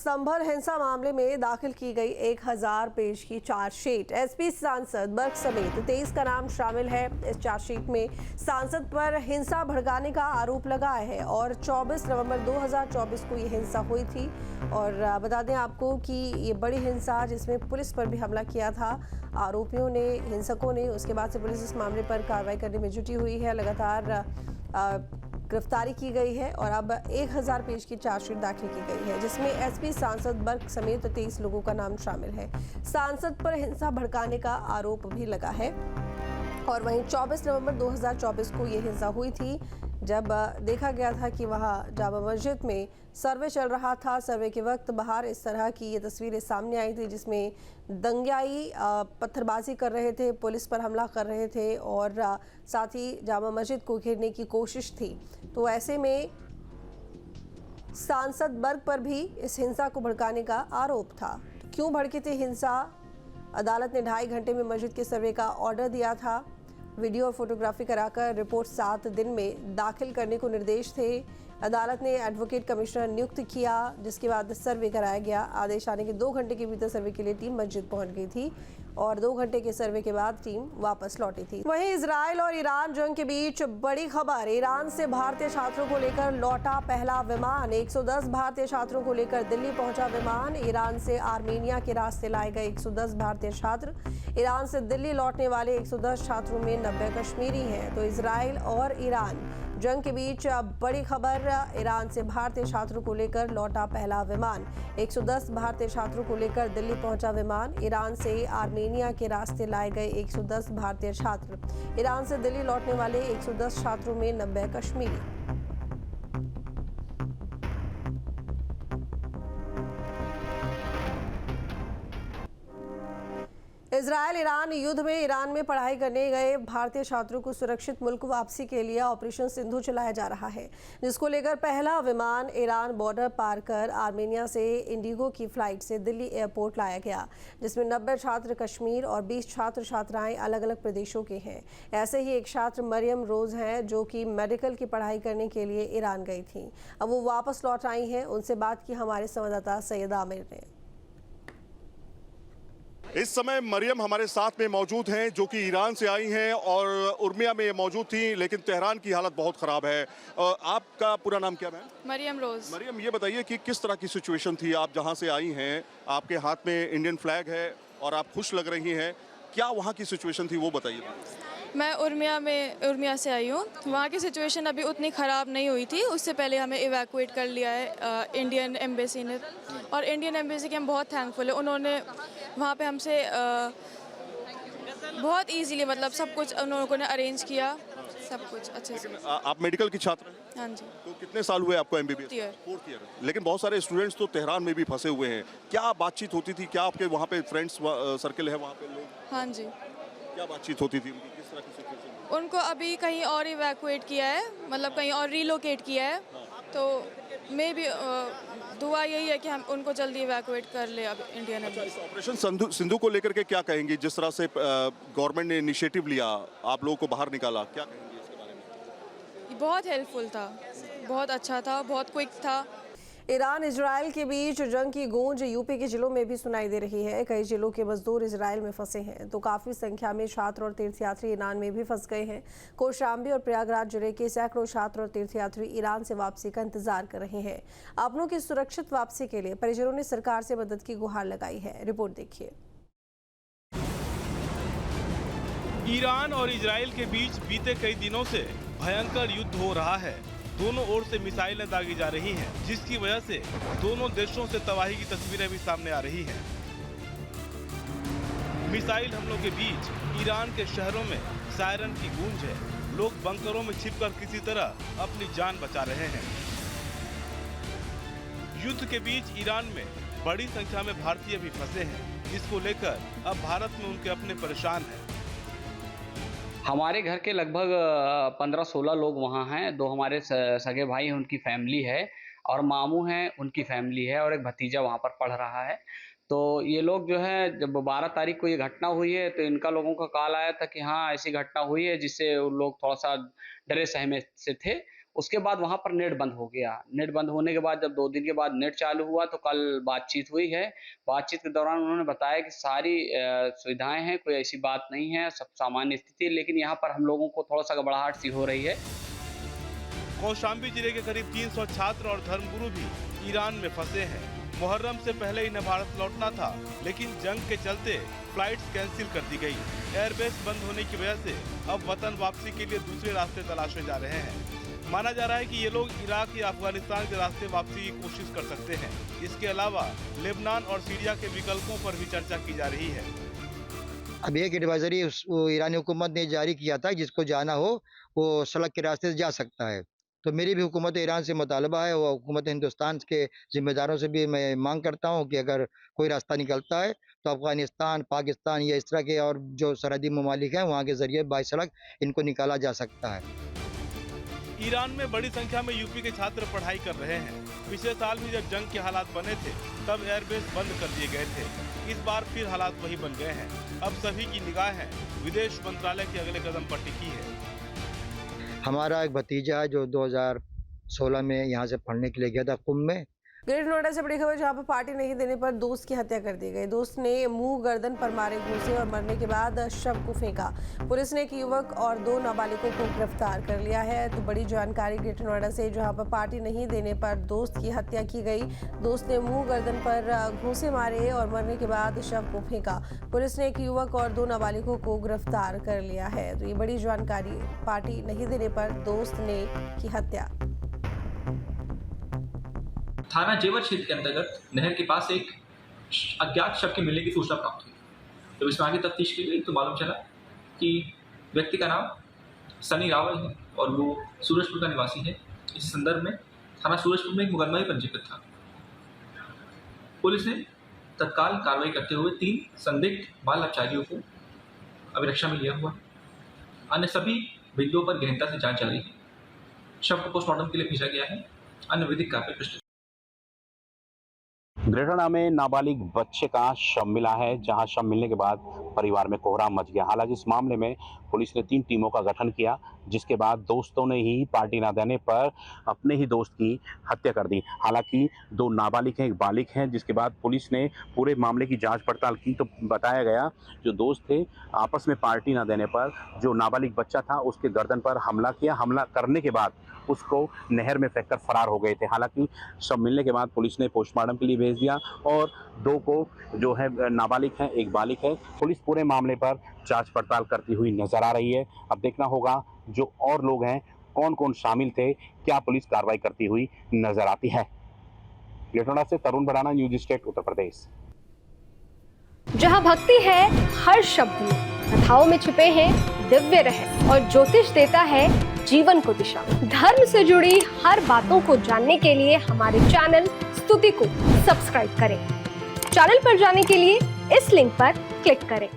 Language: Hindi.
संभल हिंसा मामले में दाखिल की गई 1000 पेज की चार्जशीट। एसपी सांसद बर्ग समेत 23 का नाम शामिल है। इस चार्जशीट में सांसद पर हिंसा भड़काने का आरोप लगा है और 24 नवंबर 2024 को ये हिंसा हुई थी। और बता दें आपको कि ये बड़ी हिंसा जिसमें पुलिस पर भी हमला किया था आरोपियों ने, हिंसकों ने। उसके बाद से पुलिस इस मामले पर कार्रवाई करने में जुटी हुई है। लगातार गिरफ्तारी की गई है और अब 1000 पेज की चार्जशीट दाखिल की गई है, जिसमें एसपी सांसद बर्ग समेत 23 लोगों का नाम शामिल है। सांसद पर हिंसा भड़काने का आरोप भी लगा है। और वहीं 24 नवंबर 2024 को ये हिंसा हुई थी, जब देखा गया था कि वहाँ जामा मस्जिद में सर्वे चल रहा था। सर्वे के वक्त बाहर इस तरह की ये तस्वीरें सामने आई थी, जिसमें दंगाई पत्थरबाजी कर रहे थे, पुलिस पर हमला कर रहे थे और साथ ही जामा मस्जिद को घेरने की कोशिश थी। तो ऐसे में सांसद बर्ग पर भी इस हिंसा को भड़काने का आरोप था। तो क्यों भड़की थी हिंसा? अदालत ने 2.5 घंटे में मस्जिद के सर्वे का ऑर्डर दिया था। वीडियो और फोटोग्राफी कराकर रिपोर्ट 7 दिन में दाखिल करने को निर्देश थे। अदालत ने एडवोकेट कमिश्नर नियुक्त किया, जिसके बाद सर्वे कराया गया। आदेश आने के 2 घंटे के भीतर सर्वे के लिए टीम मस्जिद पहुंच गई थी और 2 घंटे के सर्वे के बाद टीम वापस लौटी थी। वहीं इजराइल और ईरान जंग के बीच बड़ी खबर। ईरान से भारतीय छात्रों को लेकर लौटा पहला विमान। 110 भारतीय छात्रों को लेकर दिल्ली पहुंचा विमान। ईरान से आर्मेनिया के रास्ते लाए गए 110 भारतीय छात्र। ईरान से दिल्ली लौटने वाले 110 छात्रों में 90 कश्मीरी हैं। तो इजराइल और ईरान जंग के बीच बड़ी खबर। ईरान से भारतीय छात्रों को लेकर लौटा पहला विमान। 110 भारतीय छात्रों को लेकर दिल्ली पहुंचा विमान। ईरान से आर्मेनिया के रास्ते लाए गए 110 भारतीय छात्र। ईरान से दिल्ली लौटने वाले 110 छात्रों में 90 कश्मीरी। इजरायल ईरान युद्ध में ईरान में पढ़ाई करने गए भारतीय छात्रों को सुरक्षित मुल्क वापसी के लिए ऑपरेशन सिंधु चलाया जा रहा है, जिसको लेकर पहला विमान ईरान बॉर्डर पार कर आर्मेनिया से इंडिगो की फ्लाइट से दिल्ली एयरपोर्ट लाया गया, जिसमें 90 छात्र कश्मीर और 20 छात्र छात्राएं अलग अलग प्रदेशों के हैं। ऐसे ही एक छात्र मरियम रोज हैं, जो कि मेडिकल की पढ़ाई करने के लिए ईरान गई थी। अब वो वापस लौट आई हैं। उनसे बात की हमारे संवाददाता सैयद आमिर ने। इस समय मरियम हमारे साथ में मौजूद हैं, जो कि ईरान से आई हैं और उर्मिया में मौजूद थी, लेकिन तेहरान की हालत बहुत ख़राब है। आपका पूरा नाम क्या है? मरियम रोज। मरियम, ये बताइए कि किस तरह की सिचुएशन थी? आप जहां से आई हैं, आपके हाथ में इंडियन फ्लैग है और आप खुश लग रही हैं, क्या वहाँ की सिचुएशन थी वो बताइए। मैं उर्मिया से आई हूँ। वहाँ की सिचुएशन अभी उतनी ख़राब नहीं हुई थी। उससे पहले हमें इवैक्यूएट कर लिया है इंडियन एम्बेसी ने, और इंडियन एम्बेसी के हम बहुत थैंकफुल है। उन्होंने वहाँ पे हमसे बहुत इजीली, मतलब सब कुछ उन लोगों ने अरेंज किया, सब कुछ अच्छे से। आप मेडिकल की छात्र हैं? हाँ जी। तो कितने साल हुए आपको MBBS? 4th year. लेकिन बहुत सारे स्टूडेंट्स तो तेहरान में भी फंसे हुए हैं। क्या बातचीत होती थी? क्या आपके वहाँ पे फ्रेंड्स सर्कल है वहाँ पे लोग? हाँ जी। क्या बातचीत होती थी उनकी? किस तरह की सिचुएशन? उनको अभी कहीं और इवैक्यूएट किया है, मतलब कहीं और रिलोकेट किया है। तो मे भी दुआ यही है कि हम उनको जल्दी इवैक्यूएट कर ले अब इंडियन। ऑपरेशन सिंधु को लेकर के क्या कहेंगे? जिस तरह से गवर्नमेंट ने इनिशिएटिव लिया, आप लोगों को बाहर निकाला, क्या कहेंगे इसके बारे में? बहुत हेल्पफुल था, बहुत अच्छा था, बहुत क्विक था। ईरान इजराइल के बीच जंग की गूंज यूपी के जिलों में भी सुनाई दे रही है। कई जिलों के मजदूर इजराइल में फंसे हैं, तो काफी संख्या में छात्र और तीर्थयात्री ईरान में भी फंस गए हैं। कौशाम्बी और प्रयागराज जिले के सैकड़ों छात्र और तीर्थयात्री ईरान से वापसी का इंतजार कर रहे हैं। अपनों की सुरक्षित वापसी के लिए परिजनों ने सरकार से मदद की गुहार लगाई है। रिपोर्ट देखिए। ईरान और इजराइल के बीच बीते कई दिनों से भयंकर युद्ध हो रहा है। दोनों ओर से मिसाइलें दागी जा रही हैं, जिसकी वजह से दोनों देशों से तबाही की तस्वीरें भी सामने आ रही हैं। मिसाइल हमलों के बीच ईरान के शहरों में सायरन की गूंज है। लोग बंकरों में छिपकर किसी तरह अपनी जान बचा रहे हैं। युद्ध के बीच ईरान में बड़ी संख्या में भारतीय भी फंसे हैं, जिसको लेकर अब भारत में उनके अपने परेशान हैं। हमारे घर के लगभग 15-16 लोग वहाँ हैं। 2 हमारे सगे भाई हैं, उनकी फैमिली है, और मामू हैं, उनकी फैमिली है, और एक भतीजा वहाँ पर पढ़ रहा है। तो ये लोग जो है, जब 12 तारीख को ये घटना हुई है, तो इनका लोगों का कॉल आया था कि हाँ ऐसी घटना हुई है, जिससे वो लोग थोड़ा सा डरे सहमे से थे। उसके बाद वहाँ पर नेट बंद हो गया। नेट बंद होने के बाद जब 2 दिन के बाद नेट चालू हुआ तो कल बातचीत हुई है। बातचीत के दौरान उन्होंने बताया कि सारी सुविधाएं हैं, कोई ऐसी बात नहीं है, सब सामान्य स्थिति है, लेकिन यहाँ पर हम लोगों को थोड़ा सा घबराहट सी हो रही है। कौशाम्बी जिले के करीब 300 छात्र और धर्मगुरु भी ईरान में फंसे हैं। मुहर्रम से पहले इन्हें भारत लौटना था, लेकिन जंग के चलते फ्लाइट्स कैंसिल कर दी गई। एयरबेस बंद होने की वजह से अब वतन वापसी के लिए दूसरे रास्ते तलाशे जा रहे हैं। माना जा रहा है कि ये लोग इराक या अफगानिस्तान के रास्ते वापसी की कोशिश कर सकते हैं। इसके अलावा लेबनान और सीरिया के विकल्पों पर भी चर्चा की जा रही है। अब एक एडवाइजरी ईरानी हुकूमत ने जारी किया था, जिसको जाना हो वो सड़क के रास्ते से जा सकता है। तो मेरी भी हुकूमत ईरान से मुतालबा है और हुकूमत हिंदुस्तान के जिम्मेदारों से भी मैं मांग करता हूं कि अगर कोई रास्ता निकलता है तो अफगानिस्तान, पाकिस्तान या इस तरह के और जो सरहदी ममालिक हैं वहां के जरिए बाई सड़क इनको निकाला जा सकता है। ईरान में बड़ी संख्या में यूपी के छात्र पढ़ाई कर रहे हैं। पिछले साल भी जब जंग के हालात बने थे तब एयरबेस बंद कर दिए गए थे। इस बार फिर हालात वही बन गए हैं। अब सभी की निगाहें विदेश मंत्रालय के अगले कदम पर टिकी है। हमारा एक भतीजा है जो 2016 में यहाँ से पढ़ने के लिए गया था कुंभ में। ग्रेटर नोएडा से बड़ी खबर, जहां पर पार्टी नहीं देने पर दोस्त की हत्या कर दी गई। दोस्त ने मुंह गर्दन पर मारे घूंसे और मरने के बाद शव को फेंका। पुलिस ने एक युवक और 2 नाबालिगों को गिरफ्तार कर लिया है। तो बड़ी जानकारी ग्रेटर नोएडा से, जहां पर पार्टी नहीं देने पर दोस्त की हत्या की गई। दोस्त ने मुंह गर्दन पर घूंसे मारे और मरने के बाद शव को फेंका। पुलिस ने एक युवक और 2 नाबालिगों को गिरफ्तार कर लिया है। तो ये बड़ी जानकारी, पार्टी नहीं देने पर दोस्त ने की हत्या। थाना जेवर क्षेत्र के अंतर्गत नहर के पास एक अज्ञात शव के मिलने की सूचना प्राप्त हुई। जब इसमें आगे तफ्तीश की गई तो मालूम चला कि व्यक्ति का नाम सनी रावल है और वो सूरजपुर का निवासी है। इस संदर्भ में थाना सूरजपुर में एक मुकदमा भी पंजीकृत था। पुलिस ने तत्काल कार्रवाई करते हुए 3 संदिग्ध बाल अपचारियों को अभिरक्षा में लिया हुआ। अन्य सभी बिंदुओं पर गहनता से जांच जारी है। शव को पोस्टमार्टम के लिए भेजा गया है। अन्य विधिक कार्रवाई ग्रेटर नोएडा में नाबालिग बच्चे का शव मिला है, जहां शव मिलने के बाद परिवार में कोहराम मच गया। हालांकि इस मामले में पुलिस ने 3 टीमों का गठन किया, जिसके बाद दोस्तों ने ही पार्टी न देने पर अपने ही दोस्त की हत्या कर दी। हालांकि 2 नाबालिग हैं, एक बालिग हैं, जिसके बाद पुलिस ने पूरे मामले की जांच पड़ताल की तो बताया गया जो दोस्त थे आपस में पार्टी न देने पर जो नाबालिग बच्चा था उसके गर्दन पर हमला किया। हमला करने के बाद उसको नहर में फेंककर फरार हो गए थे। हालांकि शव मिलने के बाद पुलिस ने पोस्टमार्टम के लिए भेज दिया और 2 को जो है नाबालिग है, एक बालिग है। पुलिस पूरे मामले पर जांच पड़ताल करती हुई नजर आ रही है। अब देखना होगा जो और लोग हैं कौन कौन शामिल थे, क्या पुलिस कार्रवाई करती हुई नजर आती है। ग्रेटर नोएडा से तरुण भराना, न्यूज स्टेट उत्तर प्रदेश। जहां भक्ति है हर शब्द में, कथाओं में छुपे हैं दिव्य रहस्य और ज्योतिष देता है जीवन को दिशा। धर्म से जुड़ी हर बातों को जानने के लिए हमारे चैनल स्तुति को सब्सक्राइब करें। चैनल पर जाने के लिए इस लिंक पर क्लिक करें।